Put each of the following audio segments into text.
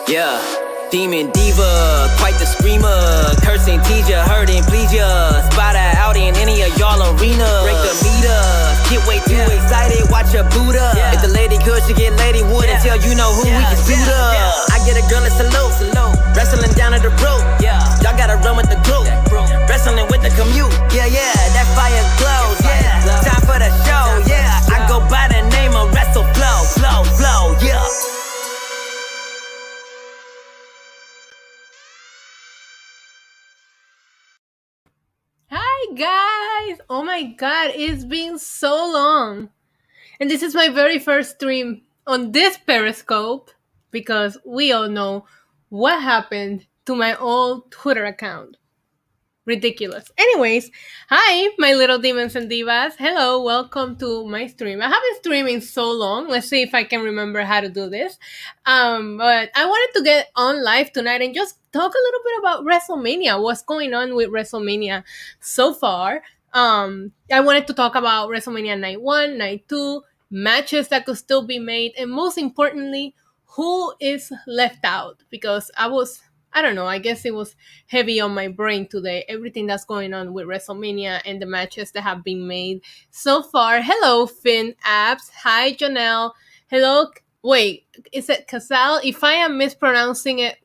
Yeah, demon diva, quite the screamer. Cursing, tease ya, hurting, please ya. Spot her out in any of y'all arenas. Break the meter, get way too excited, watch her boot up. If the lady could, she get lady wood until you know who we can suit up. I get a girl a salute, wrestling down at the rope. Y'all gotta run with the group, wrestling with the commute. Yeah, that fire glows. Time for the show. I go by the name of Wrestle Flow. Yeah. Hi guys! Oh my god, it's been so long. And this is my very first stream on this Periscope because we all know what happened to my old Twitter account. Ridiculous. Anyways, hi, my little demons and divas. Hello, welcome to my stream. I haven't streamed in so long. Let's see if I can remember how to do this. But I wanted to get on live tonight and just talk a little bit about WrestleMania. What's going on with WrestleMania so far? I wanted to talk about WrestleMania Night 1, Night 2, matches that could still be made, and most importantly, who is left out? Because I don't know, I guess it was heavy on my brain today. Everything that's going on with WrestleMania and the matches that have been made so far. Hello, Finn Apps. Hi, Janelle. Hello. Wait, is it Casal? If I am mispronouncing it,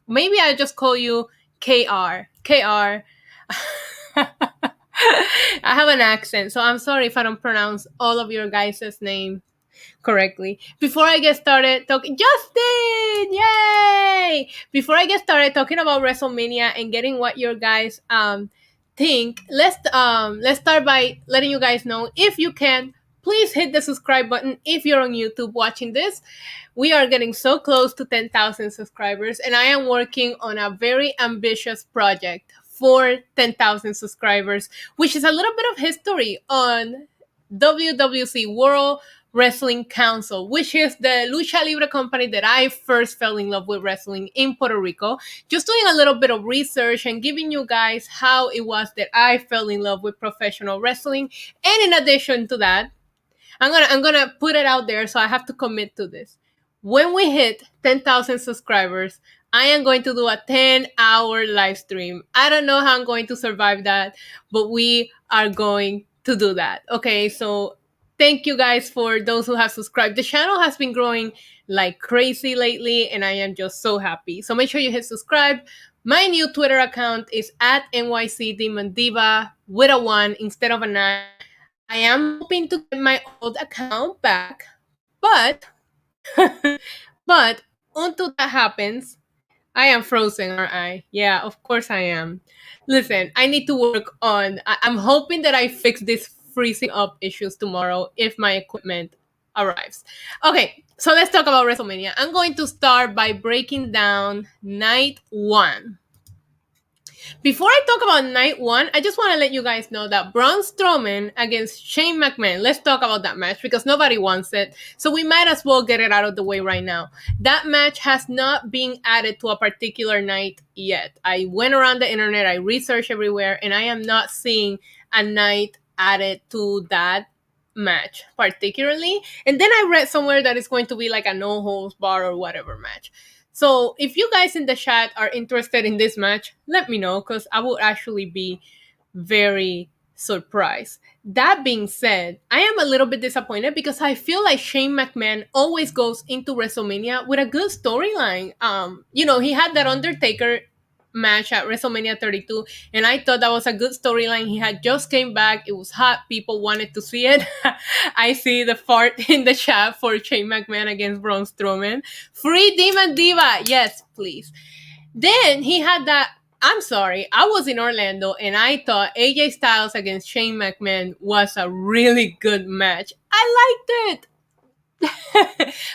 maybe I just call you KR. KR. I have an accent, so I'm sorry if I don't pronounce all of your guys' names correctly. Before I get started talking, Justin, yay! Before I get started talking about WrestleMania and getting what your guys think, let's start by letting you guys know, if you can, please hit the subscribe button if you're on YouTube watching this. We are getting so close to 10,000 subscribers, and I am working on a very ambitious project for 10,000 subscribers, which is a little bit of history on WWC World Wrestling Council, which is the lucha libre company that I first fell in love with wrestling in Puerto Rico. Just doing a little bit of research and giving you guys how it was that I fell in love with professional wrestling. And in addition to that, I'm gonna put it out there, so I have to commit to this. When we hit 10,000 subscribers, I am going to do a 10-hour live stream. I don't know how I'm going to survive that, but we are going to do that. Okay, so thank you guys for those who have subscribed. The channel has been growing like crazy lately, and I am just so happy. So make sure you hit subscribe. My new Twitter account is at NYCDemonDiva with a 1 instead of a 9. I am hoping to get my old account back, but but until that happens, I am frozen, aren't I? Yeah, of course I am. Listen, I need to work on. I'm hoping that I fix this freezing up issues tomorrow if my equipment arrives. Okay, so let's talk about WrestleMania. I'm going to start by breaking down Night 1. Before I talk about Night 1, I just want to let you guys know that Braun Strowman against Shane McMahon, let's talk about that match because nobody wants it. So we might as well get it out of the way right now. That match has not been added to a particular night yet. I went around the internet, I researched everywhere, and I am not seeing a night added to that match particularly. And then I read somewhere that it's going to be like a no holds bar or whatever match. So if you guys in the chat are interested in this match, let me know because I would actually be very surprised. That being said, I am a little bit disappointed because I feel like Shane McMahon always goes into WrestleMania with a good storyline. He had that Undertaker match at WrestleMania 32, and I thought that was a good storyline. He had just came back. It was hot. People wanted to see it. I see the fart in the chat for Shane McMahon against Braun Strowman. Free Demon Diva. Yes, please. Then he had that. I'm sorry, I was in Orlando and I thought AJ Styles against Shane McMahon was a really good match. I liked it.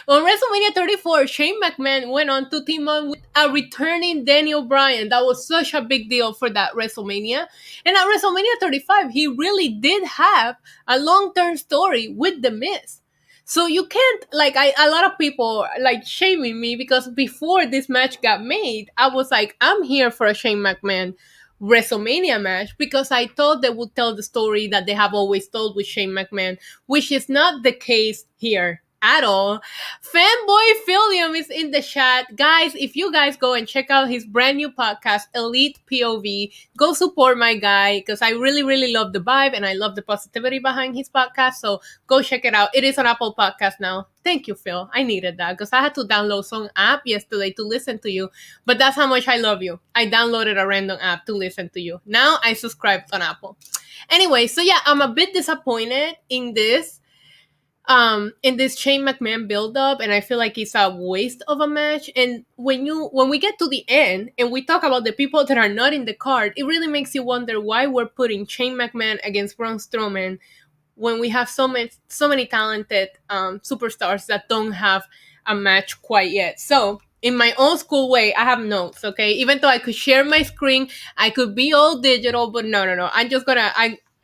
On WrestleMania 34, Shane McMahon went on to team up with a returning Daniel Bryan. That was such a big deal for that WrestleMania. And at WrestleMania 35, he really did have a long-term story with The Miz. So you can't, a lot of people shaming me because before this match got made, I was like, I'm here for a Shane McMahon WrestleMania match because I thought they would tell the story that they have always told with Shane McMahon, which is not the case here at all. Fanboy Philium is in the chat. Guys, if you guys go and check out his brand new podcast, Elite POV, go support my guy because I really, really love the vibe and I love the positivity behind his podcast. So go check it out. It is on Apple Podcast now. Thank you, Phil. I needed that because I had to download some app yesterday to listen to you. But that's how much I love you. I downloaded a random app to listen to you. Now I subscribed on Apple. Anyway, so yeah, I'm a bit disappointed in this Shane McMahon build up, and I feel like it's a waste of a match. And when we get to the end and we talk about the people that are not in the card, it really makes you wonder why we're putting Shane McMahon against Braun Strowman when we have so many talented superstars that don't have a match quite yet. So in my old school way, I have notes, okay? Even though I could share my screen, I could be all digital, but no.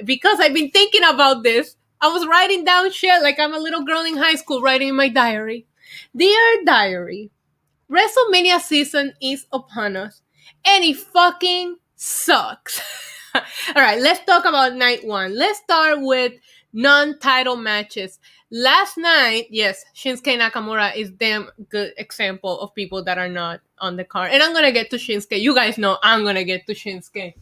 Because I've been thinking about this, I was writing down shit like I'm a little girl in high school writing in my diary. Dear diary, WrestleMania season is upon us, and it fucking sucks. All right, let's talk about night one. Let's start with non-title matches. Last night, yes, Shinsuke Nakamura is damn good example of people that are not on the card. And I'm going to get to Shinsuke. You guys know I'm going to get to Shinsuke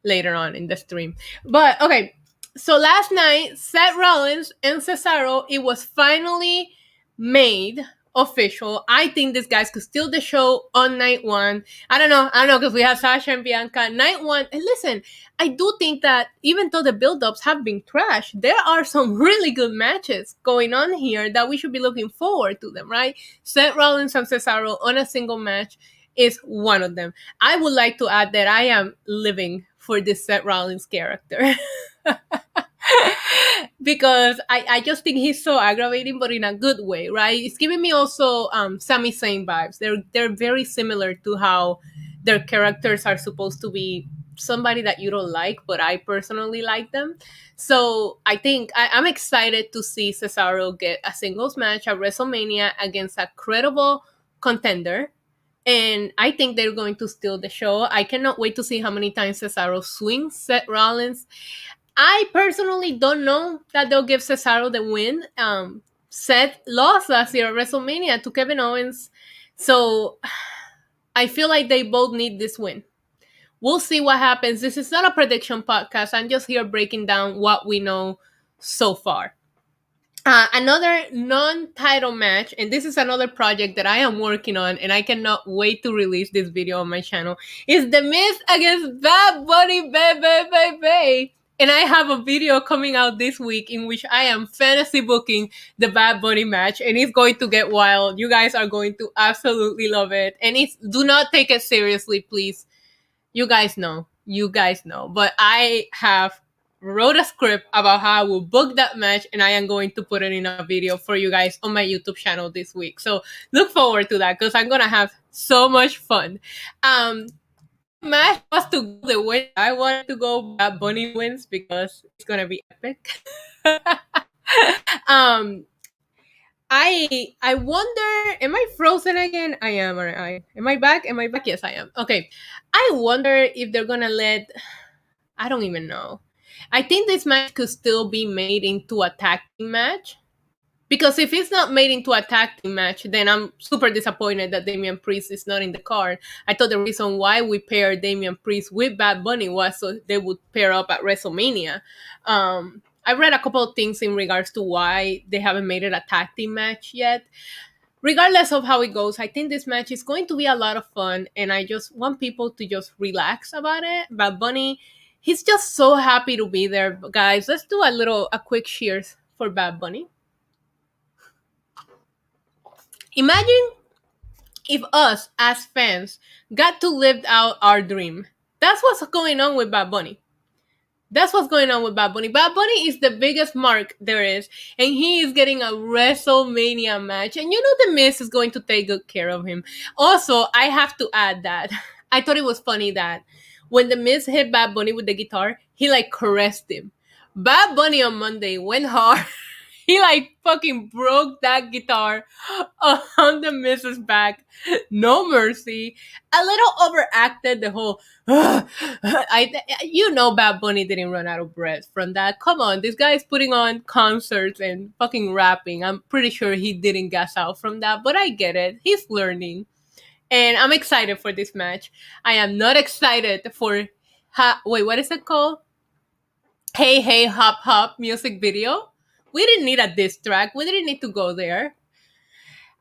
later on in the stream. But, okay, so last night, Seth Rollins and Cesaro, it was finally made official. I think these guys could steal the show on night one. I don't know, because we have Sasha and Bianca. Night one, and listen, I do think that even though the build-ups have been trash, there are some really good matches going on here that we should be looking forward to them, right? Seth Rollins and Cesaro on a single match is one of them. I would like to add that I am living for this Seth Rollins character. Because I just think he's so aggravating, but in a good way, right? It's giving me also Sami Zayn vibes. They're very similar to how their characters are supposed to be somebody that you don't like, but I personally like them. So I think I'm excited to see Cesaro get a singles match at WrestleMania against a credible contender. And I think they're going to steal the show. I cannot wait to see how many times Cesaro swings Seth Rollins. I personally don't know that they'll give Cesaro the win. Seth lost last year at WrestleMania to Kevin Owens. So I feel like they both need this win. We'll see what happens. This is not a prediction podcast. I'm just here breaking down what we know so far. Another non-title match, and this is another project that I am working on, and I cannot wait to release this video on my channel, is The Miz against Bad Bunny, baby. And I have a video coming out this week in which I am fantasy booking the Bad Bunny match, and it's going to get wild. You guys are going to absolutely love it. And do not take it seriously, please. You guys know. But I have wrote a script about how I will book that match, and I am going to put it in a video for you guys on my YouTube channel this week. So look forward to that because I'm going to have so much fun. Match was to go the way I wanted to go. Bad Bunny wins because it's going to be epic. I wonder, am I frozen again? I am, or am I back? Yes, I am. Okay. I wonder if they're going to I don't even know. I think this match could still be made into a tag team match. Because if it's not made into a tag team match, then I'm super disappointed that Damian Priest is not in the card. I thought the reason why we paired Damian Priest with Bad Bunny was so they would pair up at WrestleMania. I read a couple of things in regards to why they haven't made it a tag team match yet. Regardless of how it goes, I think this match is going to be a lot of fun, and I just want people to just relax about it. Bad Bunny, he's just so happy to be there. Guys, let's do a quick cheers for Bad Bunny. Imagine if us as fans got to live out our dream. That's what's going on with Bad Bunny. Bad Bunny is the biggest mark there is, and he is getting a WrestleMania match. And you know The Miz is going to take good care of him. Also, I have to add that I thought it was funny that when The Miz hit Bad Bunny with the guitar, he caressed him. Bad Bunny on Monday went hard. he like fucking broke that guitar on the Mrs. back. No mercy. A little overacted the whole. Bad Bunny didn't run out of breath from that. Come on, this guy is putting on concerts and fucking rapping. I'm pretty sure he didn't gas out from that, but I get it. He's learning, and I'm excited for this match. I am not excited for. Wait, what is it called? Hey Hey Hop Hop music video. We didn't need a diss track. We didn't need to go there.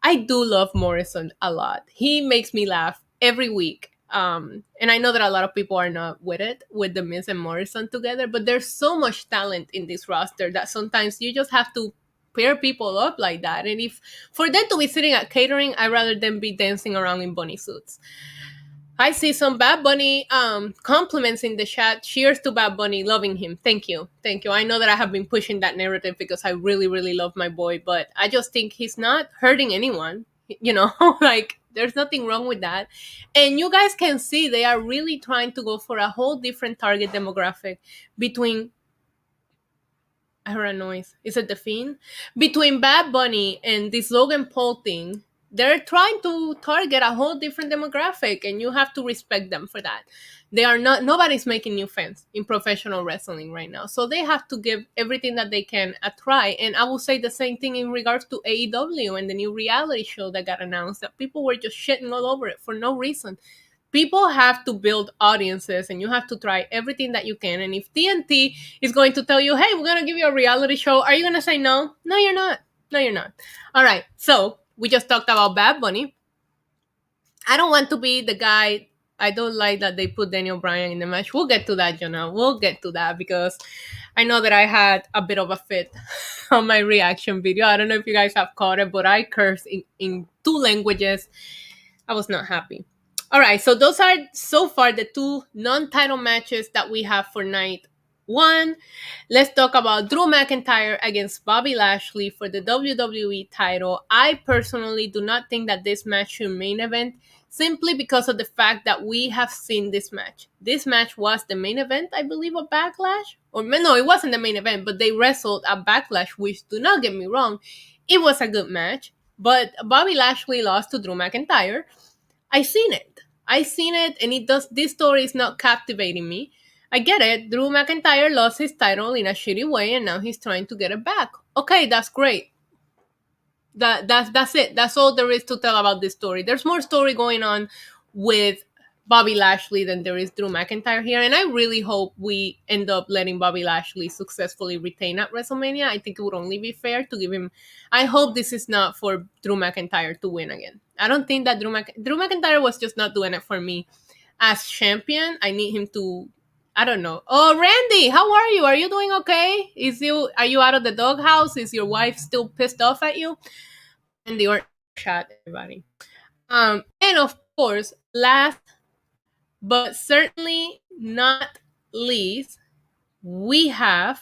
I do love Morrison a lot. He makes me laugh every week. And I know that a lot of people are not with it, with The Miz and Morrison together, but there's so much talent in this roster that sometimes you just have to pair people up like that. And if for them to be sitting at catering, I'd rather them be dancing around in bunny suits. I see some Bad Bunny compliments in the chat. Cheers to Bad Bunny, loving him. Thank you. Thank you. I know that I have been pushing that narrative because I really, really love my boy, but I just think he's not hurting anyone. Like there's nothing wrong with that. And you guys can see they are really trying to go for a whole different target demographic between. I heard a noise. Is it the Fiend? Between Bad Bunny and this Logan Paul thing, they're trying to target a whole different demographic, and you have to respect them for that. Nobody's making new fans in professional wrestling right now, so they have to give everything that they can a try. And I will say the same thing in regards to AEW and the new reality show that got announced, that people were just shitting all over it for no reason. People have to build audiences, and you have to try everything that you can. And if TNT is going to tell you, hey, we're going to give you a reality show, are you going to say no? No, you're not. No, you're not. All right, so we just talked about Bad Bunny. I don't want to be the guy. I don't like that they put Daniel Bryan in the match. We'll get to that, Jonah. We'll get to that because I know that I had a bit of a fit on my reaction video. I don't know if you guys have caught it, but I cursed in 2 languages. I was not happy. All right, so those are so far the 2 non-title matches that we have for night 1. Let's talk about Drew McIntyre against Bobby Lashley for the WWE title. I personally do not think that this match should main event, simply because of the fact that we have seen this match. This match was the main event, I believe, of Backlash. Or no, it wasn't the main event, but they wrestled at Backlash, which, do not get me wrong, it was a good match. But Bobby Lashley lost to Drew McIntyre. I seen it, and this story is not captivating me. I get it. Drew McIntyre lost his title in a shitty way, and now he's trying to get it back. Okay, that's great. That's it. That's all there is to tell about this story. There's more story going on with Bobby Lashley than there is Drew McIntyre here, and I really hope we end up letting Bobby Lashley successfully retain at WrestleMania. I think it would only be fair to give him. I hope this is not for Drew McIntyre to win again. I don't think that Drew McIntyre was just not doing it for me as champion. I need him to. I don't know. Oh, Randy, how are you? Are you doing okay? Are you out of the doghouse? Is your wife still pissed off at you? Randy or chat, everybody. And of course, last but certainly not least, we have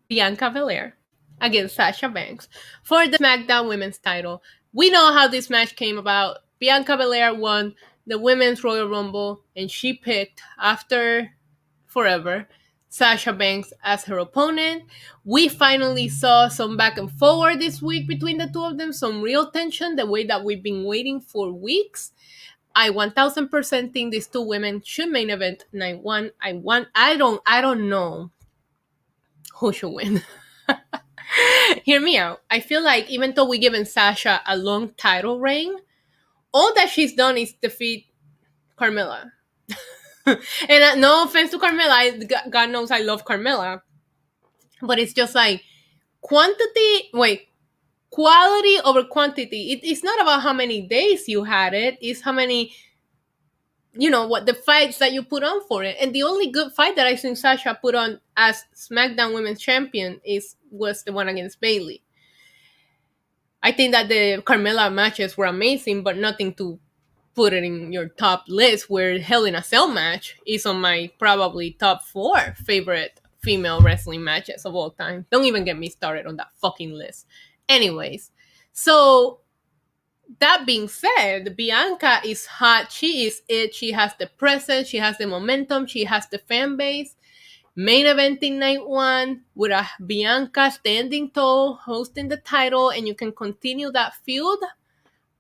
Bianca Belair against Sasha Banks for the SmackDown Women's title. We know how this match came about. Bianca Belair won the Women's Royal Rumble, and she picked, after forever, Sasha Banks as her opponent. We finally saw some back and forward this week between the 2 of them, some real tension, the way that we've been waiting for weeks. I 1000% think these 2 women should main event night 1. I don't know who should win. Hear me out. I feel like even though we've given Sasha a long title reign, all that she's done is defeat Carmella. And no offense to Carmella, God knows I love Carmella, but it's just like quality over quantity. It's not about how many days you had it, it's how many, what the fights that you put on for it. And the only good fight that I think Sasha put on as SmackDown Women's Champion was the one against Bayley. I think that the Carmella matches were amazing, but nothing to put it in your top list, where Hell in a Cell match is on my probably top 4 favorite female wrestling matches of all time. Don't even get me started on that fucking list. Anyways, so that being said, Bianca is hot. She is it. She has the presence. She has the momentum. She has the fan base. main eventing night one with a Bianca standing tall, hosting the title, and you can continue that feud.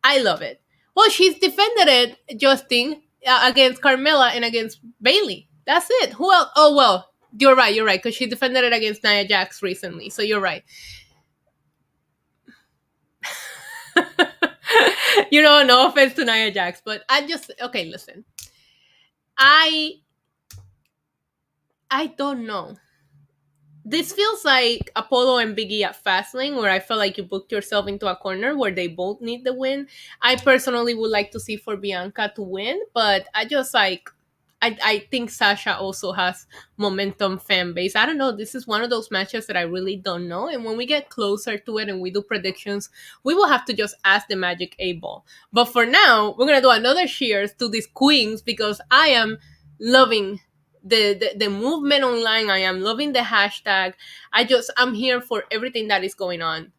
I love it. Well, she's defended it, Justin, against Carmella and against Bailey. That's it. Who else? Oh, well, you're right, because she defended it against Nia Jax recently, so you're right. No offense to Nia Jax, but okay, listen. I don't know. This feels like Apollo and Biggie at Fastlane, where I feel like you booked yourself into a corner where they both need the win. I personally would like to see for Bianca to win, but I think Sasha also has momentum fan base. I don't know. This is one of those matches that I really don't know. And when we get closer to it and we do predictions, we will have to just ask the Magic 8 Ball. But for now, we're going to do another cheers to these queens because I am loving the movement online. I am loving the hashtag. I'm here for everything that is going on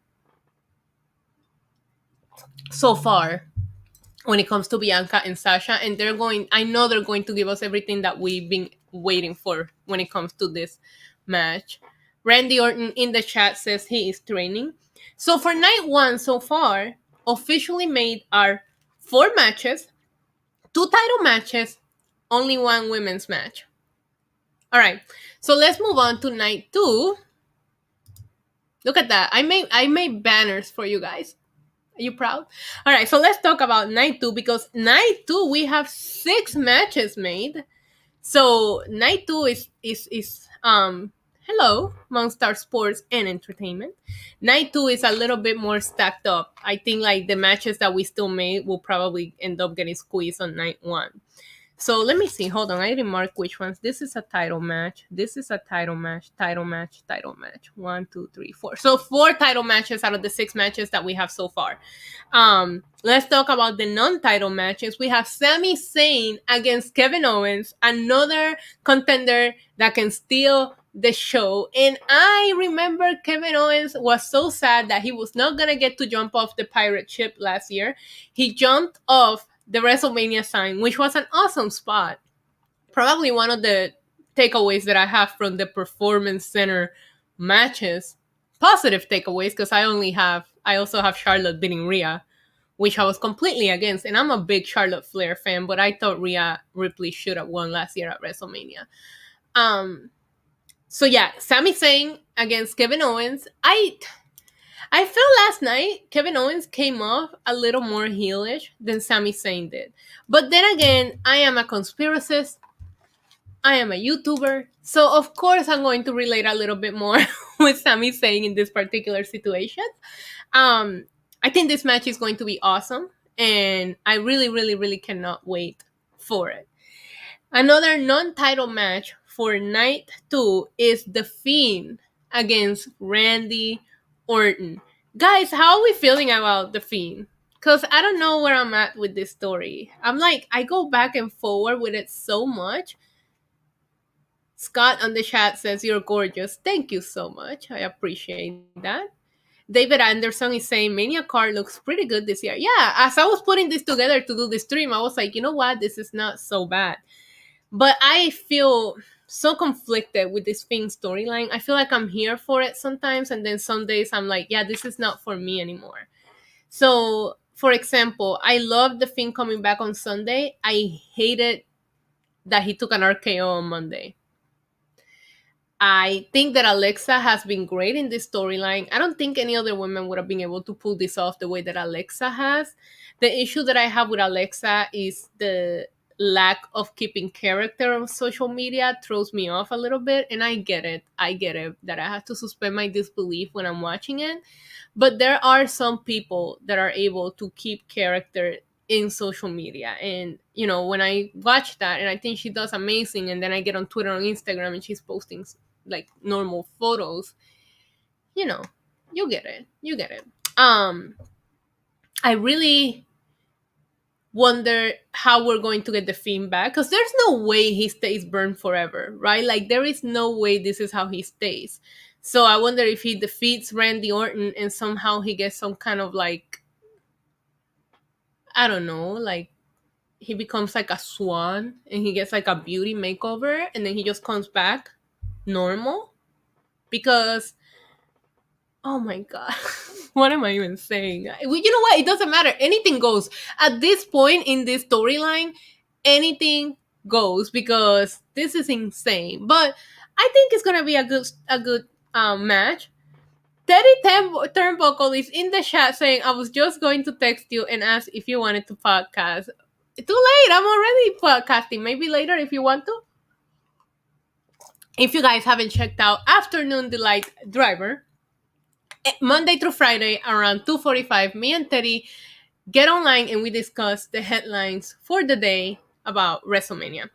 so far when it comes to Bianca and Sasha, and I know they're going to give us everything that we've been waiting for when it comes to this match. Randy Orton in the chat says he is training. So for night one so far, officially made are 4 matches, 2 title matches, only 1 women's match. All right, so let's move on to night 2. Look at that. I made banners for you guys. Are you proud? All right, so let's talk about night 2 because night 2 we have 6 matches made. So night 2 is hello, Monster Sports and Entertainment. Night 2 is a little bit more stacked up. I think like the matches that we still made will probably end up getting squeezed on night 1. So let me see. Hold on. I didn't mark which ones. This is a title match. This is a title match. Title match. Title match. 1, 2, 3, 4. So 4 title matches out of the 6 matches that we have so far. Let's talk about the non-title matches. We have Sami Zayn against Kevin Owens, another contender that can steal the show. And I remember Kevin Owens was so sad that he was not gonna get to jump off the pirate ship last year. He jumped off the Wrestlemania sign, which was an awesome spot. Probably one of the takeaways that I have from the Performance Center matches. Positive takeaways, because I also have Charlotte beating Rhea, which I was completely against. And I'm a big Charlotte Flair fan, but I thought Rhea Ripley should have won last year at WrestleMania. So yeah, Sami Zayn against Kevin Owens. I feel last night Kevin Owens came off a little more heelish than Sami Zayn did. But then again, I am a conspiracist. I am a YouTuber. So of course I'm going to relate a little bit more with Sami Zayn in this particular situation. I think this match is going to be awesome. And I really, really, really cannot wait for it. Another non-title match for night 2 is The Fiend against Randy Orton. Guys, how are we feeling about The Fiend? Because I don't know where I'm at with this story. I go back and forward with it so much. Scott on the chat says, you're gorgeous. Thank you so much. I appreciate that. David Anderson is saying, Mania card looks pretty good this year. Yeah, as I was putting this together to do the stream, I was like, you know what? This is not so bad. But I feel so conflicted with this Fiend storyline. I feel like I'm here for it sometimes, and then some days I'm like, yeah, this is not for me anymore. So, for example, I love the Fiend coming back on Sunday. I hated that he took an RKO on Monday. I think that Alexa has been great in this storyline. I don't think any other woman would have been able to pull this off the way that Alexa has. The issue that I have with Alexa is the lack of keeping character on social media throws me off a little bit, and I get it that I have to suspend my disbelief when I'm watching it, but there are some people that are able to keep character in social media, and when I watch that and I think she does amazing, and then I get on Twitter, on Instagram, and she's posting like normal photos, you get it. I really wonder how we're going to get the Fiend back, because there's no way he stays burned forever, right? Like, there is no way this is how he stays. So I wonder if he defeats Randy Orton and somehow he gets some kind of like, I don't know, like he becomes like a swan and he gets like a beauty makeover and then he just comes back normal because, oh my god, what am I even saying? Well, you know what? It doesn't matter. Anything goes at this point in this storyline. Anything goes because this is insane. But I think it's gonna be a good match. Turnbuckle is in the chat saying, "I was just going to text you and ask if you wanted to podcast." Too late. I'm already podcasting. Maybe later if you want to. If you guys haven't checked out Afternoon Delight Driver, Monday through Friday around 2:45, me and Teddy get online and we discuss the headlines for the day about WrestleMania.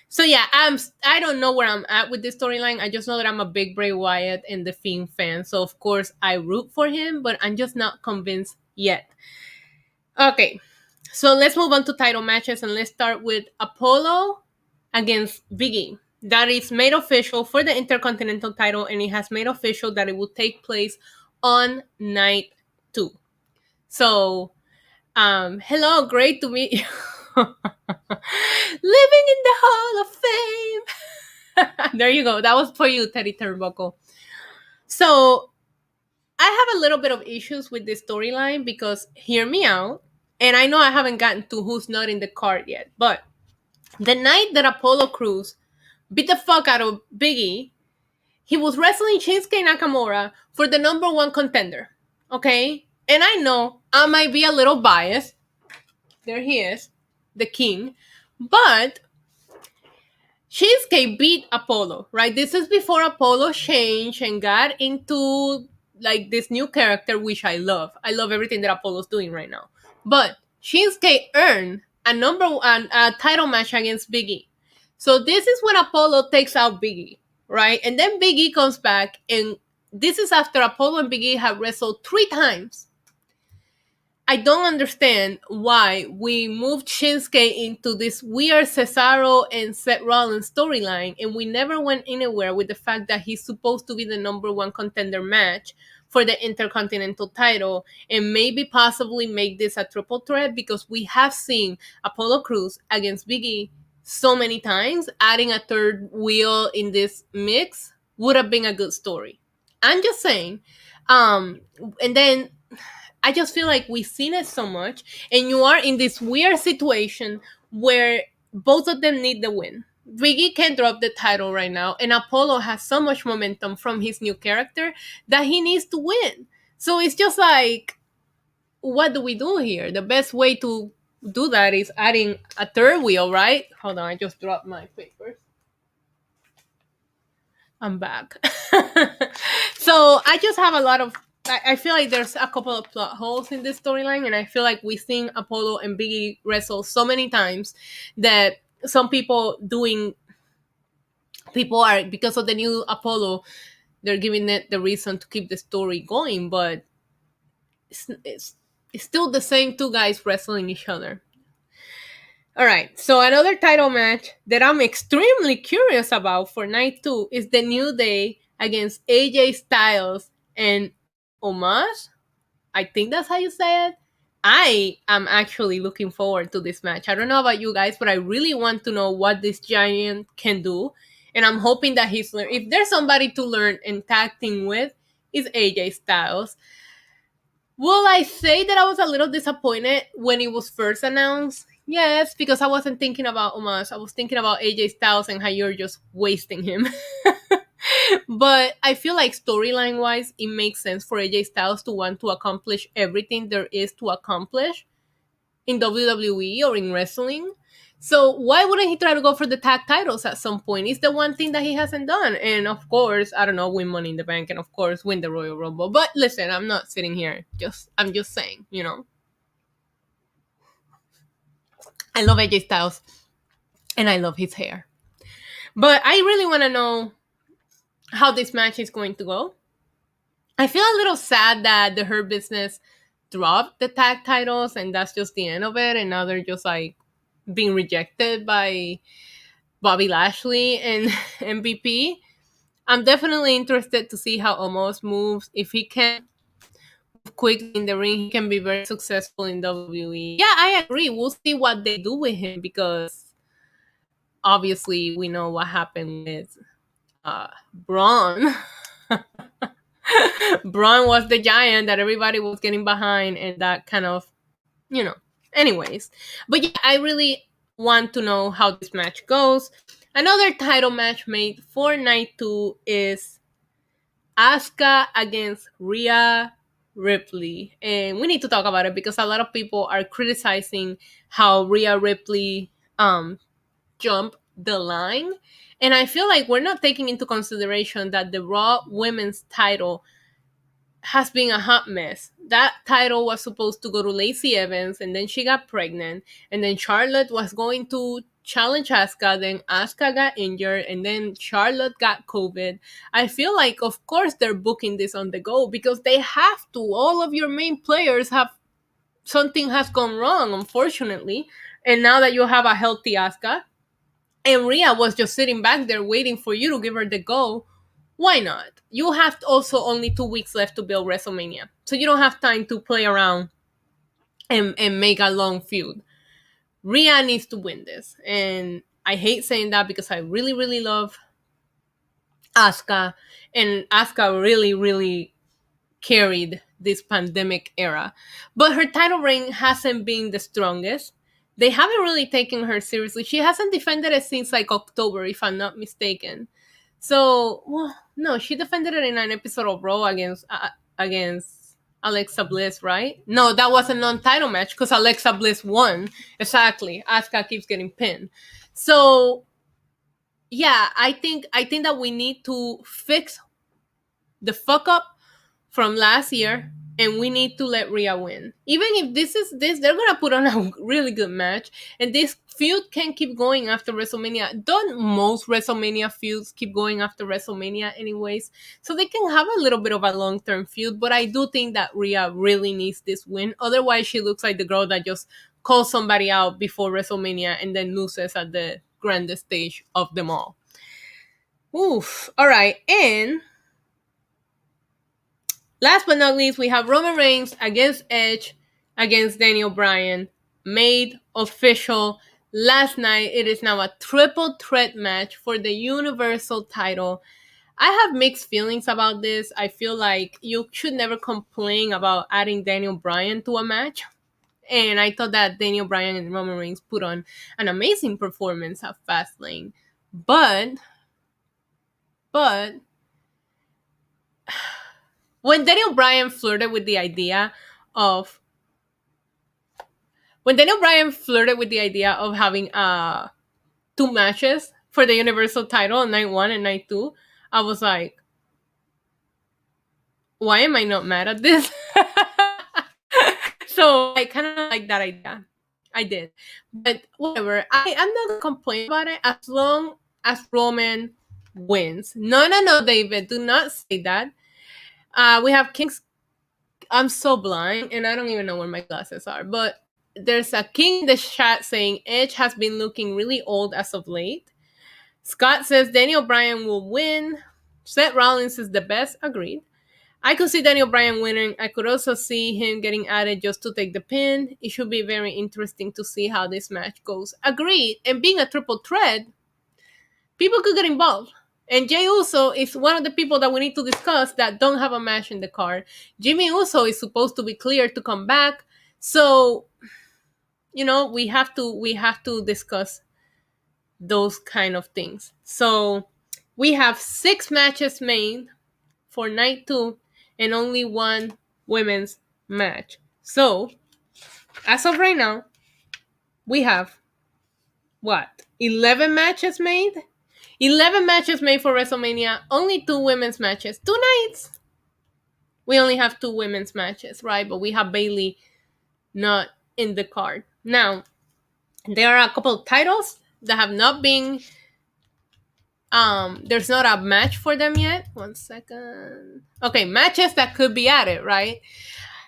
So yeah, I don't know where I'm at with this storyline. I just know that I'm a big Bray Wyatt and the Fiend fan. So of course I root for him, but I'm just not convinced yet. Okay. So let's move on to title matches and let's start with Apollo against Big E. That is made official for the Intercontinental title, and it has made official that it will take place on night 2. So, hello, great to meet you. Living in the Hall of Fame. There you go. That was for you, Teddy Turnbuckle. So, I have a little bit of issues with this storyline because, hear me out, and I know I haven't gotten to who's not in the card yet, but the night that Apollo Crews beat the fuck out of Big E, he was wrestling Shinsuke Nakamura for the number 1 contender. Okay? And I know I might be a little biased. There he is, the king. But Shinsuke beat Apollo, right? This is before Apollo changed and got into like this new character, which I love. I love everything that Apollo's doing right now. But Shinsuke earned a title match against Big E. So this is when Apollo takes out Big E, right? And then Big E comes back, and this is after Apollo and Big E have wrestled 3 times. I don't understand why we moved Shinsuke into this weird Cesaro and Seth Rollins storyline, and we never went anywhere with the fact that he's supposed to be the number 1 contender match for the Intercontinental title, and maybe possibly make this a triple threat, because we have seen Apollo Crews against Big E so many times. Adding a third wheel in this mix would have been a good story. I'm just saying. And then I just feel like we've seen it so much, and you are in this weird situation where both of them need the win. Big E can't drop the title right now, and Apollo has so much momentum from his new character that he needs to win. So it's just like, what do we do here? The best way to do that is adding a third wheel, right? Hold on, I just dropped my papers. I'm back. So I just have a lot of, I feel like there's a couple of plot holes in this storyline, and I feel like we've seen Apollo and Big E wrestle so many times that some people are, because of the new Apollo, they're giving it the reason to keep the story going, but it's still the same 2 guys wrestling each other. All right, so another title match that I'm extremely curious about for night 2 is the New Day against AJ Styles and Omos. I think that's how you say it. I am actually looking forward to this match. I don't know about you guys, but I really want to know what this giant can do. And I'm hoping that if there's somebody to learn and tag team with, is AJ Styles. Will I say that I was a little disappointed when it was first announced? Yes, because I wasn't thinking about Omos. I was thinking about AJ Styles and how you're just wasting him. But I feel like storyline wise, it makes sense for AJ Styles to want to accomplish everything there is to accomplish in WWE or in wrestling. So why wouldn't he try to go for the tag titles at some point? It's the one thing that he hasn't done. And of course, I don't know, win Money in the Bank, and of course win the Royal Rumble. But listen, I'm not sitting here. I'm just saying, you know. I love AJ Styles and I love his hair. But I really want to know how this match is going to go. I feel a little sad that the Hurt Business dropped the tag titles and that's just the end of it. And now they're just like being rejected by Bobby Lashley and MVP. I'm definitely interested to see how Omos moves. If he can move quickly in the ring, he can be very successful in WWE. Yeah, I agree. We'll see what they do with him, because obviously we know what happened with Braun. Braun was the giant that everybody was getting behind, and that kind of, you know. Anyways, but yeah, I really want to know how this match goes. Another title match made for night 2 is Asuka against Rhea Ripley. And we need to talk about it because a lot of people are criticizing how Rhea Ripley jumped the line. And I feel like we're not taking into consideration that the Raw Women's title has been a hot mess. That title was supposed to go to Lacey Evans, and then she got pregnant, and then Charlotte was going to challenge Asuka, then Asuka got injured, and then Charlotte got COVID. I feel like, of course, they're booking this on the go because they have to. All of your main players have something has gone wrong, unfortunately. And now that you have a healthy Asuka, and Rhea was just sitting back there waiting for you to give her the go, why not? You have also only 2 weeks left to build WrestleMania. So you don't have time to play around and make a long feud. Rhea needs to win this. And I hate saying that because I really, really love Asuka. And Asuka really, really carried this pandemic era. But her title reign hasn't been the strongest. They haven't really taken her seriously. She hasn't defended it since like October, if I'm not mistaken. So, well, no, she defended it in an episode of Raw against Alexa Bliss, right? No, that was a non-title match because Alexa Bliss won. Exactly. Asuka keeps getting pinned. So, yeah, I think that we need to fix the fuck up from last year, and we need to let Rhea win. Even if they're gonna put on a really good match, and this feud can keep going after WrestleMania. Don't most WrestleMania feuds keep going after WrestleMania anyways? So they can have a little bit of a long-term feud, but I do think that Rhea really needs this win. Otherwise, she looks like the girl that just calls somebody out before WrestleMania and then loses at the grandest stage of them all. Oof. All right, and last but not least, we have Roman Reigns against Edge against Daniel Bryan, made official last night. It is now a triple threat match for the Universal title. I have mixed feelings about this. I feel like you should never complain about adding Daniel Bryan to a match. And I thought that Daniel Bryan and Roman Reigns put on an amazing performance at Fastlane. But when Daniel Bryan flirted with the idea of having 2 matches for the Universal title on night 1 and night 2, I was like, why am I not mad at this? So I kind of like that idea. I did. But whatever. I'm not going to complain about it as long as Roman wins. No, David. Do not say that. We have King's. I'm so blind, and I don't even know where my glasses are. But there's a king in the chat saying Edge has been looking really old as of late. Scott says Daniel Bryan will win. Seth Rollins is the best. Agreed. I could see Daniel Bryan winning. I could also see him getting added just to take the pin. It should be very interesting to see how this match goes. Agreed. And being a triple threat, people could get involved. And Jey Uso is one of the people that we need to discuss that don't have a match in the card. Jimmy Uso is supposed to be cleared to come back. So, we have to discuss those kind of things. So, we have 6 matches made for night 2 and only 1 women's match. So, as of right now, we have 11 matches made? 11 matches made for WrestleMania, only 2 women's matches. 2 nights. We only have 2 women's matches, right? But we have Bayley not in the card. Now, there are a couple of titles that have not been there's not a match for them yet. 1 second. Okay, matches that could be added, right?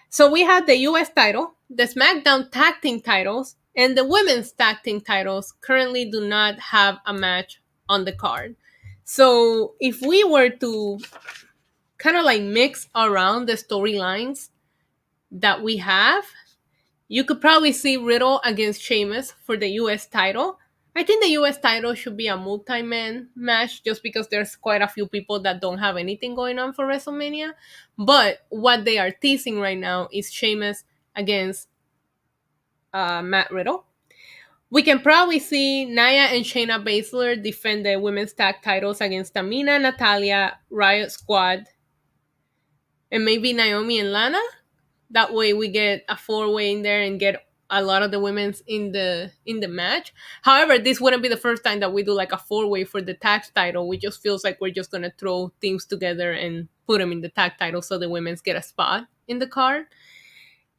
So we have the US title, the SmackDown tag team titles, and the women's tag team titles currently do not have a match on the card. So if we were to kind of like mix around the storylines that we have, you could probably see Riddle against Sheamus for the US title. I think the US title should be a multi-man match just because there's quite a few people that don't have anything going on for WrestleMania. But what they are teasing right now is Sheamus against Matt Riddle. We can probably see Nia and Shayna Baszler defend the women's tag titles against Tamina, Natalia, Riot Squad, and maybe Naomi and Lana. That way we get a four-way in there and get a lot of the women's in the match. However, this wouldn't be the first time that we do like a four-way for the tag title. We just feels like we're just gonna throw teams together and put them in the tag title so the women's get a spot in the card.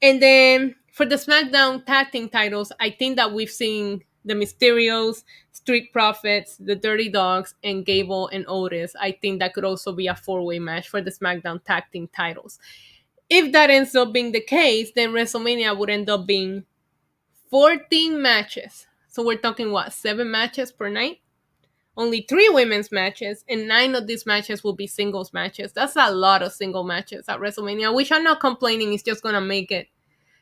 And then for the SmackDown tag team titles, I think that we've seen the Mysterios, Street Profits, the Dirty Dogs, and Gable and Otis. I think that could also be a four-way match for the SmackDown tag team titles. If that ends up being the case, then WrestleMania would end up being 14 matches. So we're talking what, 7 matches per night? Only 3 women's matches, and 9 of these matches will be singles matches. That's a lot of single matches at WrestleMania, which I'm not complaining, it's just gonna make it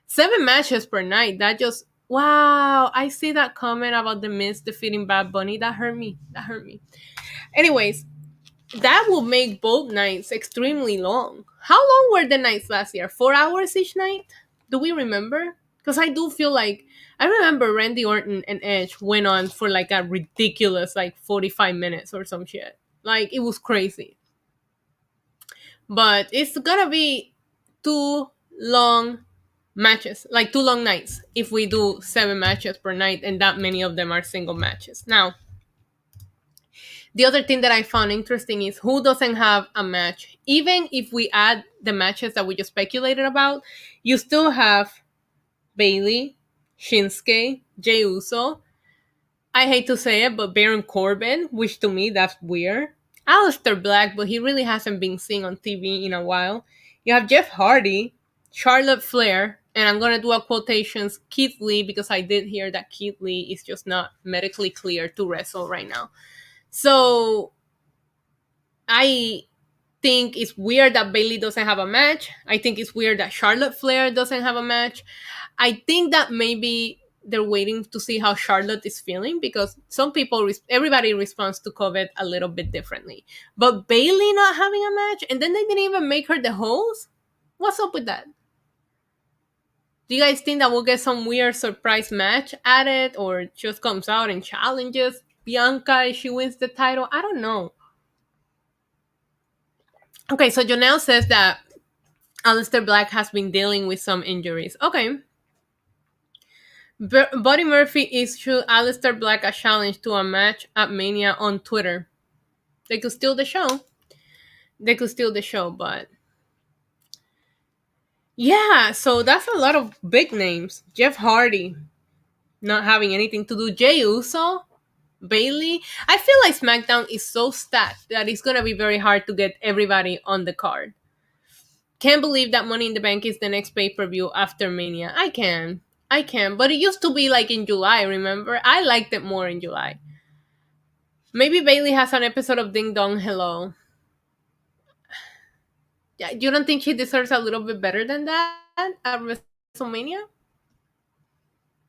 7 matches per night. That just, wow, I see that comment about The Miz defeating Bad Bunny. That hurt me. That hurt me. Anyways, that will make both nights extremely long. How long were the nights last year? 4 hours each night? Do we remember? Because I do feel like I remember Randy Orton and Edge went on for like a ridiculous like 45 minutes or some shit. Like it was crazy. But it's gonna be 2 long matches, like 2 long nights if we do 7 matches per night and that many of them are single matches. Now, the other thing that I found interesting is who doesn't have a match. Even if we add the matches that we just speculated about, you still have Bailey, Shinsuke, Jey Uso. I hate to say it, but Baron Corbin, which to me that's weird. Aleister Black, but he really hasn't been seen on TV in a while. You have Jeff Hardy, Charlotte Flair, and I'm gonna do a quotations Keith Lee because I did hear that Keith Lee is just not medically clear to wrestle right now. So I think it's weird that Bailey doesn't have a match. I think it's weird that Charlotte Flair doesn't have a match. I think that maybe they're waiting to see how Charlotte is feeling because everybody responds to COVID a little bit differently. But Bailey not having a match and then they didn't even make her the host? What's up with that? Do you guys think that we'll get some weird surprise match at it or just comes out and challenges Bianca if she wins the title? I don't know. Okay, so Janelle says that Aleister Black has been dealing with some injuries. Okay. Buddy Murphy issued Aleister Black a challenge to a match at Mania on Twitter. They could steal the show. But yeah, so that's a lot of big names. Jeff Hardy not having anything to do. Jey Uso, Bailey. I feel like SmackDown is so stacked that it's gonna be very hard to get everybody on the card. Can't believe that Money in the Bank is the next pay-per-view after Mania. I can. But it used to be like in July, remember? I liked it more in July. Maybe Bailey has an episode of Ding Dong Hello. Yeah, you don't think she deserves a little bit better than that at WrestleMania?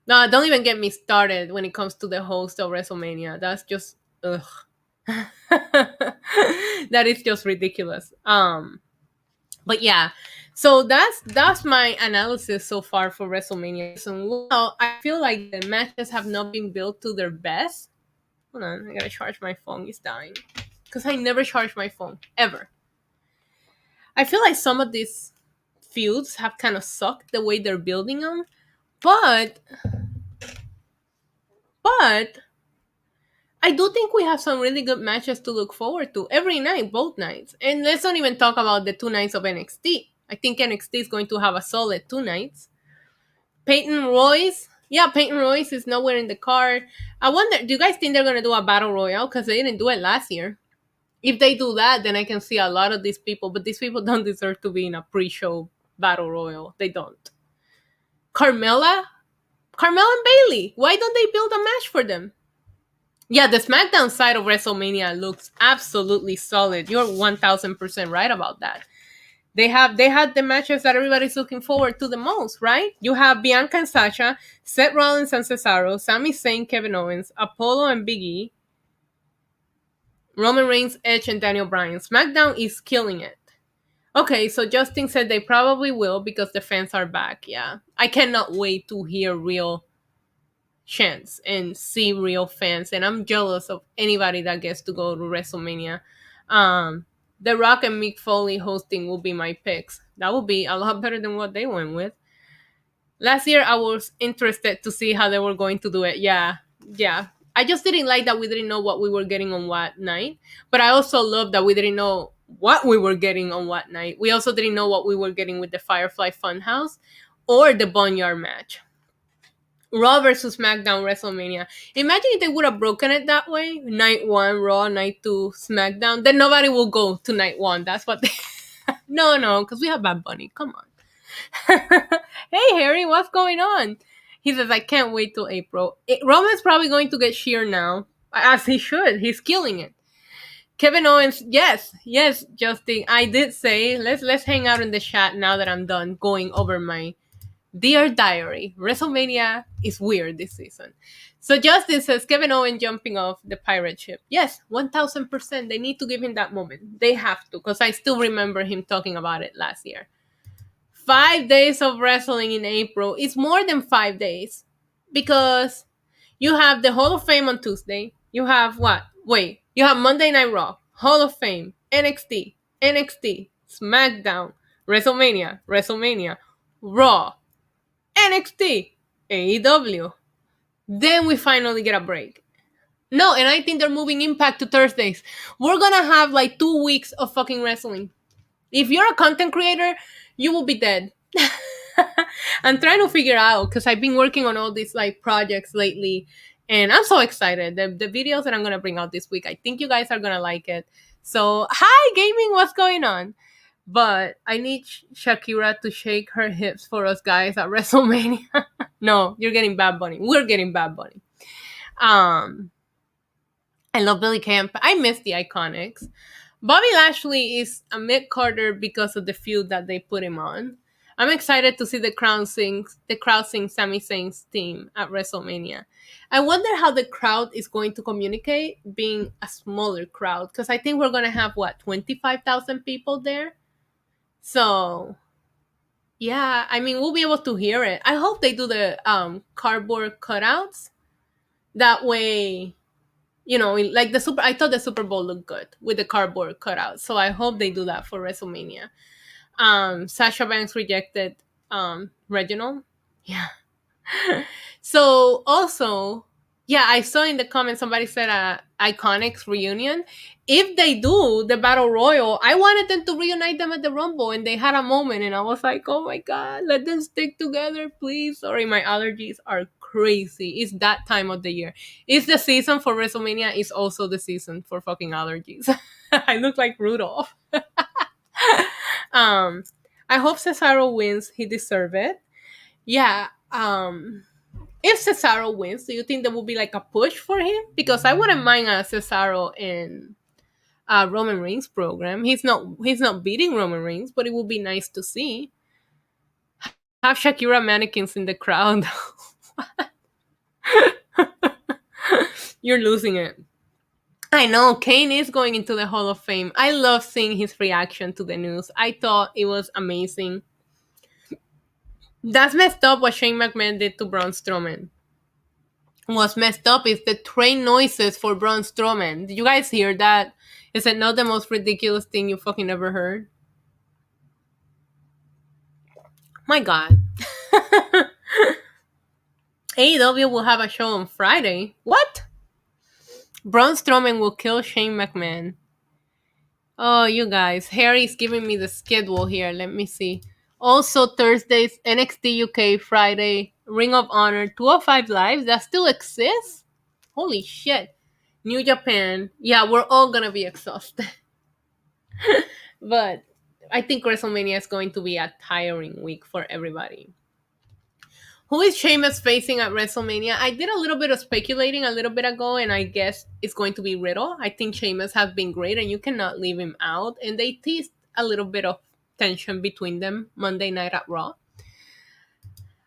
No, don't even get me started when it comes to the host of WrestleMania. That's just ugh. That is just ridiculous. But yeah, so that's my analysis so far for WrestleMania. So well, I feel like the matches have not been built to their best. Hold on, I gotta charge my phone. It's dying because I never charge my phone ever. I feel like some of these feuds have kind of sucked the way they're building them, but I do think we have some really good matches to look forward to every night, both nights. And let's not even talk about the 2 nights of NXT. I think NXT is going to have a solid 2 nights. Peyton Royce is nowhere in the card. I wonder, do you guys think they're going to do a battle royale? Because they didn't do it last year. If they do that, then I can see a lot of these people, but these people don't deserve to be in a pre-show battle royal. They don't. Carmella and Bailey. Why don't they build a match for them? Yeah, the SmackDown side of WrestleMania looks absolutely solid. You're 1000% right about that. They had the matches that everybody's looking forward to the most, right? You have Bianca and Sasha, Seth Rollins and Cesaro, Sami Zayn, Kevin Owens, Apollo and Big E, Roman Reigns, Edge, and Daniel Bryan. SmackDown is killing it. Okay, so Justin said they probably will because the fans are back. Yeah, I cannot wait to hear real chants and see real fans, and I'm jealous of anybody that gets to go to WrestleMania. Um, The Rock and Mick Foley hosting will be my picks. That will be a lot better than what they went with. Last year, I was interested to see how they were going to do it. Yeah, yeah. I just didn't like that we didn't know what we were getting on what night. But I also love that we didn't know what we were getting on what night. We also didn't know what we were getting with the Firefly Funhouse or the Boneyard match. Raw versus SmackDown WrestleMania. Imagine if they would have broken it that way. Night one, Raw, night two, SmackDown. Then nobody will go to night one. That's what they. No, because we have Bad Bunny. Come on. Hey, Harry, what's going on? He says, I can't wait till April. Roman's probably going to get sheer now, as he should. He's killing it. Kevin Owens, yes, Justin. I did say let's hang out in the chat now that I'm done going over my Dear Diary. WrestleMania is weird this season. So Justin says Kevin Owens jumping off the pirate ship. Yes, 1000%. They need to give him that moment. They have to, because I still remember him talking about it last year. 5 days of wrestling in April. It's more than 5 days because you have the Hall of Fame on Tuesday. You have what? Wait, you have Monday Night Raw, Hall of Fame, NXT, SmackDown, WrestleMania, Raw, NXT, AEW. Then we finally get a break. No, and I think they're moving Impact to Thursdays. We're gonna have like 2 weeks of fucking wrestling. If you're a content creator, you will be dead. I'm trying to figure out because I've been working on all these like projects lately, and I'm so excited. The videos that I'm gonna bring out this week, I think you guys are gonna like it. So, hi gaming, what's going on? But I need Shakira to shake her hips for us guys at WrestleMania. No, you're getting Bad Bunny. We're getting Bad Bunny. I love Billy Camp. I miss the Iconics. Bobby Lashley is a mid-carder because of the feud that they put him on. I'm excited to see the crowd sing Sami Zayn's theme at WrestleMania. I wonder how the crowd is going to communicate being a smaller crowd, because I think we're going to have, 25,000 people there? So, yeah, I mean, we'll be able to hear it. I hope they do the cardboard cutouts. That way, like I thought the Super Bowl looked good with the cardboard cutout. So I hope they do that for WrestleMania. Sasha Banks rejected Reginald. Yeah. So also, yeah, I saw in the comments somebody said Iconics reunion. If they do the Battle Royal, I wanted them to reunite them at the Rumble, and they had a moment, and I was like, oh my god, let them stick together, please. Sorry, my allergies are crazy. It's that time of the year. It's the season for WrestleMania. It's also the season for fucking allergies. I look like Rudolph. I hope Cesaro wins. He deserves it. Yeah. If Cesaro wins, do you think there will be like a push for him? Because I wouldn't mind a Cesaro in Roman Reigns program. He's not beating Roman Reigns, but it would be nice to see. Have Shakira mannequins in the crowd. You're losing it. I know, Kane is going into the Hall of Fame. I love seeing his reaction to the news. I thought it was amazing. That's messed up what Shane McMahon did to Braun Strowman. What's messed up is the train noises for Braun Strowman. Did you guys hear that? Is it not the most ridiculous thing you fucking ever heard? My god. AEW will have a show on Friday. What? Braun Strowman will kill Shane McMahon. Oh, you guys. Harry's giving me the schedule here. Let me see. Also, Thursdays, NXT UK, Friday, Ring of Honor, 205 Live. That still exists? Holy shit. New Japan. Yeah, we're all gonna be exhausted. But I think WrestleMania is going to be a tiring week for everybody. Who is Sheamus facing at WrestleMania? I did a little bit of speculating a little bit ago, and I guess it's going to be Riddle. I think Sheamus has been great, and you cannot leave him out. And they teased a little bit of tension between them Monday night at Raw.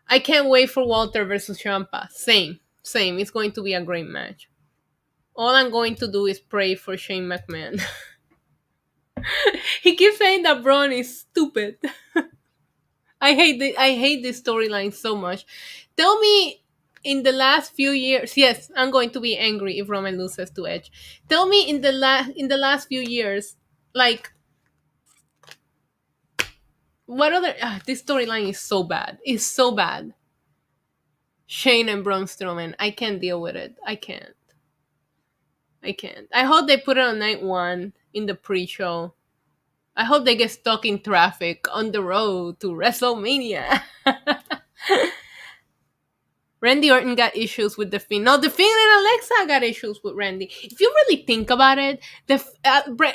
I can't wait for Walter versus Ciampa. Same, same. It's going to be a great match. All I'm going to do is pray for Shane McMahon. He keeps saying that Braun is stupid. I hate this storyline so much. Tell me in the last few years, yes, I'm going to be angry if Roman loses to Edge. Tell me in the last few years, like what other this storyline is so bad. It's so bad. Shane and Braun Strowman. I can't deal with it. I can't. I can't. I hope they put it on night one in the pre-show. I hope they get stuck in traffic on the road to WrestleMania. Randy Orton got issues with The Fiend. No, The Fiend and Alexa got issues with Randy. If you really think about it,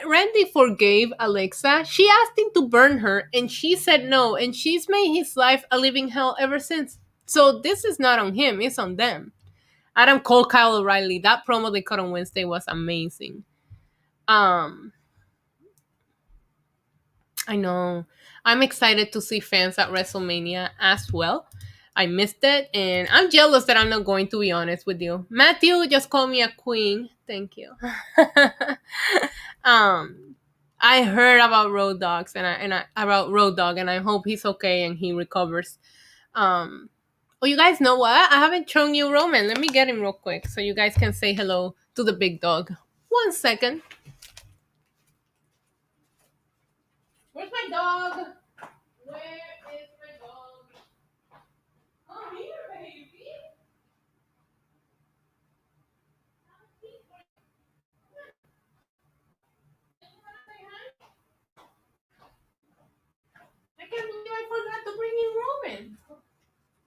Randy forgave Alexa. She asked him to burn her, and she said no, and she's made his life a living hell ever since. So this is not on him, it's on them. Adam Cole, Kyle O'Reilly, that promo they cut on Wednesday was amazing. I know. I'm excited to see fans at WrestleMania as well. I missed it, and I'm jealous that I'm not going, to be honest with you. Matthew just called me a queen. Thank you. I heard about Road Dogs about Road Dog, and I hope he's okay and he recovers. Oh, you guys know what? I haven't shown you Roman. Let me get him real quick so you guys can say hello to the big dog. 1 second. Where's my dog? Where is my dog? Come here, baby. I can't believe I forgot to bring in Roman.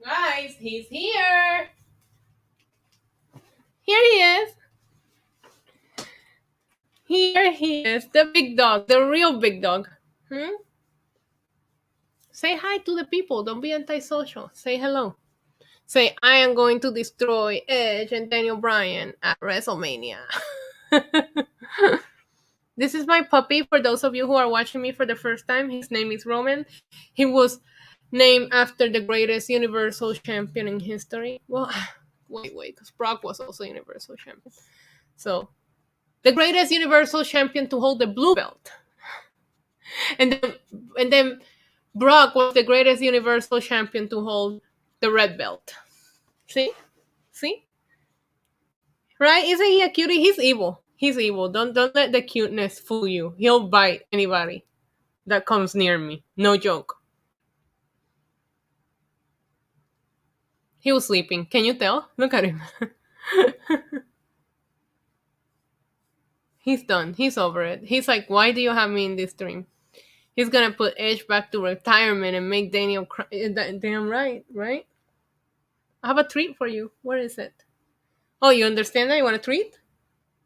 Guys, he's here. Here he is. Here he is. The big dog. The real big dog. Say hi to the people. Don't be antisocial. Say hello. Say, I am going to destroy Edge and Daniel Bryan at WrestleMania. This is my puppy. For those of you who are watching me for the first time, his name is Roman. He was named after the greatest Universal Champion in history. Well, wait, because Brock was also Universal Champion. So, the greatest Universal Champion to hold the blue belt. And then Brock was the greatest Universal Champion to hold the red belt. See? Right? Isn't he a cutie? He's evil. He's evil. Don't let the cuteness fool you. He'll bite anybody that comes near me. No joke. He was sleeping. Can you tell? Look at him. He's done. He's over it. He's like, why do you have me in this dream? He's gonna put Edge back to retirement and make Daniel cry. Damn right? I have a treat for you. Where is it? Oh, you understand that? You want a treat?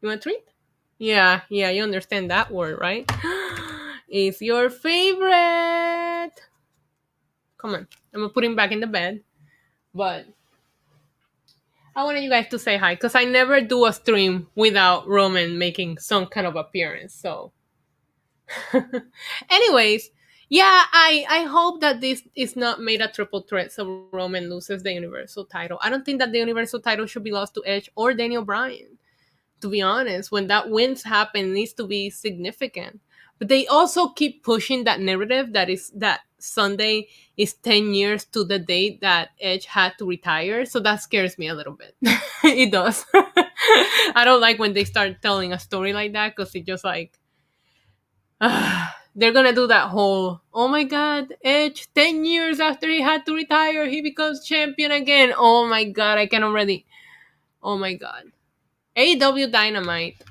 You want a treat? Yeah, you understand that word, right? It's your favorite. Come on. I'm gonna put him back in the bed. But I wanted you guys to say hi, because I never do a stream without Roman making some kind of appearance. So anyways, yeah, I hope that this is not made a triple threat so Roman loses the Universal title. I don't think that the Universal title should be lost to Edge or Daniel Bryan. To be honest, when that wins happen, it needs to be significant. But they also keep pushing that narrative that Sunday is 10 years to the date that Edge had to retire. So that scares me a little bit. It does. I don't like when they start telling a story like that, because it just like they're gonna do that whole, oh my god, Edge 10 years after he had to retire, he becomes champion again. Oh my god, I can already. Oh my god. AEW Dynamite.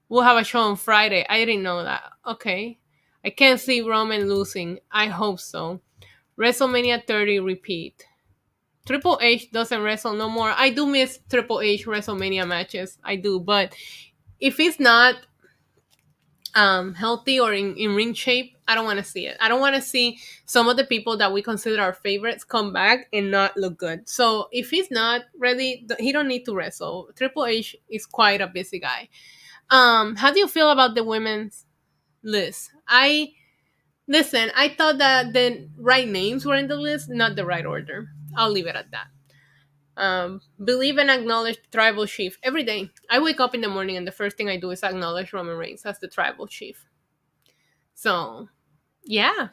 We'll have a show on Friday. I didn't know that. Okay. I can't see Roman losing. I hope so. WrestleMania 30 repeat. Triple H doesn't wrestle no more. I do miss Triple H WrestleMania matches. I do. But if he's not healthy or in ring shape, I don't want to see it. I don't want to see some of the people that we consider our favorites come back and not look good. So if he's not ready, he don't need to wrestle. Triple H is quite a busy guy. How do you feel about the women's list? I thought that the right names were in the list, not the right order. I'll leave it at that. Believe and acknowledge tribal chief every day. I wake up in the morning and the first thing I do is acknowledge Roman Reigns as the tribal chief. So, yeah.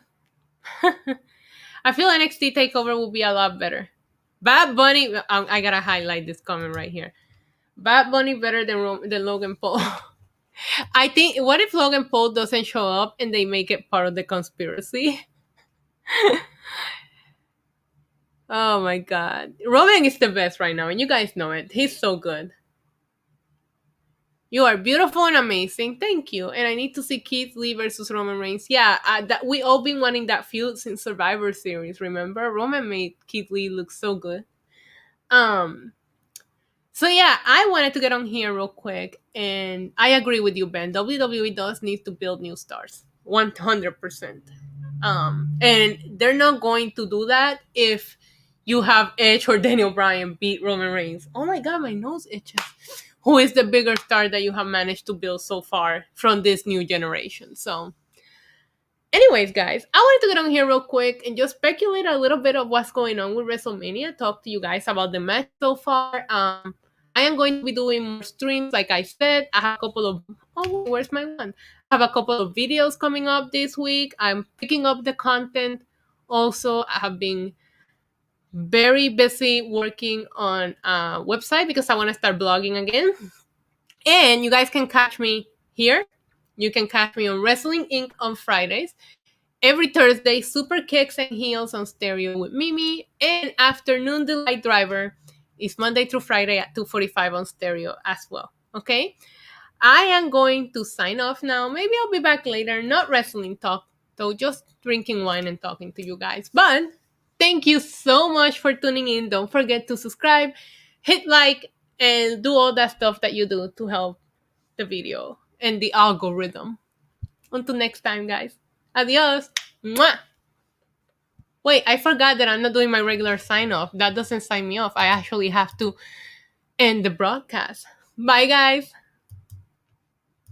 I feel NXT Takeover will be a lot better. Bad Bunny, I gotta highlight this comment right here. Bad Bunny better than Logan Paul. I think, what if Logan Paul doesn't show up and they make it part of the conspiracy? Oh my god. Roman is the best right now, and you guys know it. He's so good. You are beautiful and amazing. Thank you. And I need to see Keith Lee versus Roman Reigns. Yeah, that we all been wanting that feud since Survivor Series. Remember, Roman made Keith Lee look so good. So yeah, I wanted to get on here real quick, and I agree with you, Ben. WWE does need to build new stars, 100%. And they're not going to do that if you have Edge or Daniel Bryan beat Roman Reigns. Oh my god, my nose itches. Who is the bigger star that you have managed to build so far from this new generation? So, anyways, guys, I wanted to get on here real quick and just speculate a little bit of what's going on with WrestleMania. Talk to you guys about the match so far. I am going to be doing more streams, like I said. I have a couple of where's my one? I have a couple of videos coming up this week. I'm picking up the content. Also, I have been very busy working on a website because I want to start blogging again. And you guys can catch me here. You can catch me on Wrestling Inc. on Fridays. Every Thursday, Super Kicks and Heels on stereo with Mimi. And Afternoon Delight Driver is Monday through Friday at 2:45 on stereo as well. Okay? I am going to sign off now. Maybe I'll be back later. Not wrestling talk, though, just drinking wine and talking to you guys. But thank you so much for tuning in. Don't forget to subscribe, hit like, and do all that stuff that you do to help the video and the algorithm. Until next time, guys. Adios. Mwah! Wait, I forgot that I'm not doing my regular sign off. That doesn't sign me off. I actually have to end the broadcast. Bye, guys.